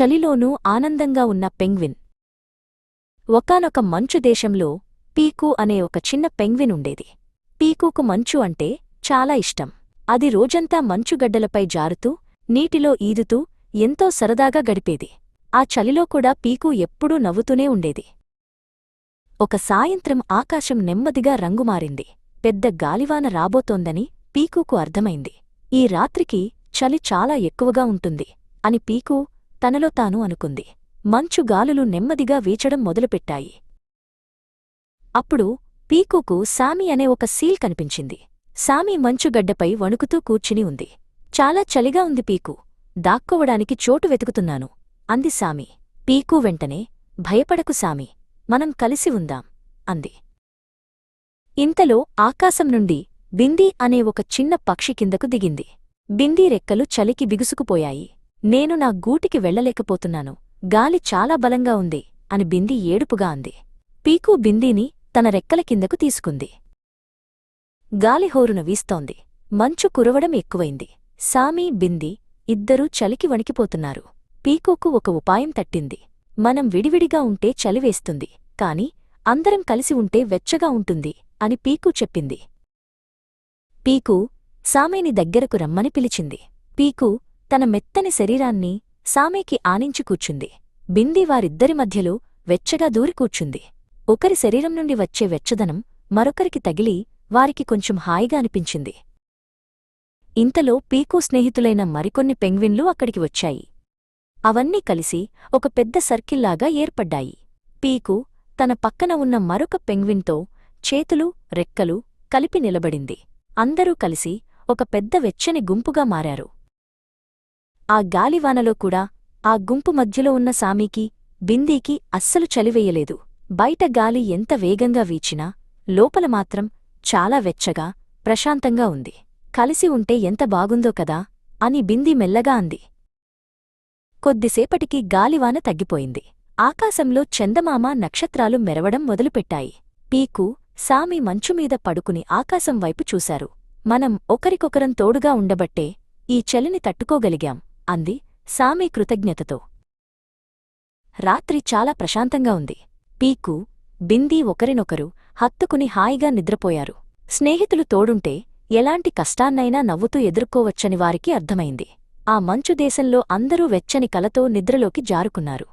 చలిలోనూ ఆనందంగా ఉన్న పెంగ్విన్. ఒకానొక మంచు దేశంలో పీకూ అనే ఒక చిన్న పెంగ్విన్ ఉండేది. పీకూకు మంచు అంటే చాలా ఇష్టం. అది రోజంతా మంచుగడ్డలపై జారుతూ నీటిలో ఈదుతూ ఎంతో సరదాగా గడిపేది. ఆ చలిలో కూడా పీకూ ఎప్పుడూ నవ్వుతూనే ఉండేది. ఒక సాయంత్రం ఆకాశం నెమ్మదిగా రంగుమారింది. పెద్ద గాలివాన రాబోతోందని పీకూకు అర్థమైంది. ఈ రాత్రికి చలి చాలా ఎక్కువగా ఉంటుంది అని పీకూ తనలో తాను అనుకుంది. మంచు గాలులు నెమ్మదిగా వీచడం మొదలుపెట్టాయి. అప్పుడు పీకూకు సామీ అనే ఒక సీల్ కనిపించింది. సామీ మంచుగడ్డపై వణుకుతూ కూర్చుని ఉంది. చాలా చలిగా ఉంది పీకూ, దాక్కోవడానికి చోటు వెతుకుతున్నాను అంది సామీ. పీకూ వెంటనే, భయపడకు సామీ, మనం కలిసి ఉందాం అంది. ఇంతలో ఆకాశం నుండి బిందీ అనే ఒక చిన్న పక్షి కిందకు దిగింది. బిందీ రెక్కలు చలికి బిగుసుకుపోయాయి. నేను నా గూటికి వెళ్లలేకపోతున్నాను, గాలి చాలా బలంగా ఉంది అని బిందీ ఏడుపుగా అంది. పీకూ బిందీని తన రెక్కల కిందకు తీసుకుంది. గాలిహోరున వీస్తోంది. మంచు కురవడం ఎక్కువైంది. సామీ, బిందీ ఇద్దరూ చలికి వణికిపోతున్నారు. పీకూకు ఒక ఉపాయం తట్టింది. మనం విడివిడిగా ఉంటే చలివేస్తుంది, కాని అందరం కలిసి ఉంటే వెచ్చగా ఉంటుంది అని పీకూ చెప్పింది. పీకూ సామీని దగ్గరకు రమ్మని పిలిచింది. పీకూ తన మెత్తని శరీరాన్ని సామీకి ఆనించి కూర్చుంది. బిందీ వారిద్దరి మధ్యలో వెచ్చగా దూరి కూర్చుంది. ఒకరి శరీరం నుండి వచ్చే వెచ్చదనం మరొకరికి తగిలి వారికి కొంచెం హాయిగా అనిపించింది. ఇంతలో పీకూ స్నేహితులైన మరికొన్ని పెంగ్విన్లు అక్కడికి వచ్చాయి. అవన్నీ కలిసి ఒక పెద్ద సర్కిల్లాగా ఏర్పడ్డాయి. పీకూ తన పక్కన ఉన్న మరొక పెంగ్విన్తో చేతులు, రెక్కలు కలిపి నిలబడింది. అందరూ కలిసి ఒక పెద్ద వెచ్చని గుంపుగా మారారు. ఆ గాలివానలో కూడా ఆ గుంపు మధ్యలో ఉన్న సామీకి, బిందీకి అస్సలు చలివేయలేదు. బయట గాలి ఎంత వేగంగా వీచినా లోపల మాత్రం చాలా వెచ్చగా, ప్రశాంతంగా ఉంది. కలిసి ఉంటే ఎంత బాగుందో కదా అని బిందీ మెల్లగా అంది. కొద్దిసేపటికి గాలివాన తగ్గిపోయింది. ఆకాశంలో చందమామ, నక్షత్రాలు మెరవడం మొదలుపెట్టాయి. పీకూ, సామీ మంచుమీద పడుకుని ఆకాశం వైపు చూశారు. మనం ఒకరికొకరం తోడుగా ఉండబట్టే ఈ చలిని తట్టుకోగలిగాం అంది సామీ కృతజ్ఞతతో. రాత్రి చాలా ప్రశాంతంగా ఉంది. పీకూ, బిందీ ఒకరినొకరు హత్తుకుని హాయిగా నిద్రపోయారు. స్నేహితులు తోడుంటే ఎలాంటి కష్టాన్నైనా నవ్వుతూ ఎదుర్కోవచ్చని వారికి అర్థమైంది. ఆ మంచు దేశంలో అందరూ వెచ్చని కలతో నిద్రలోకి జారుకున్నారు.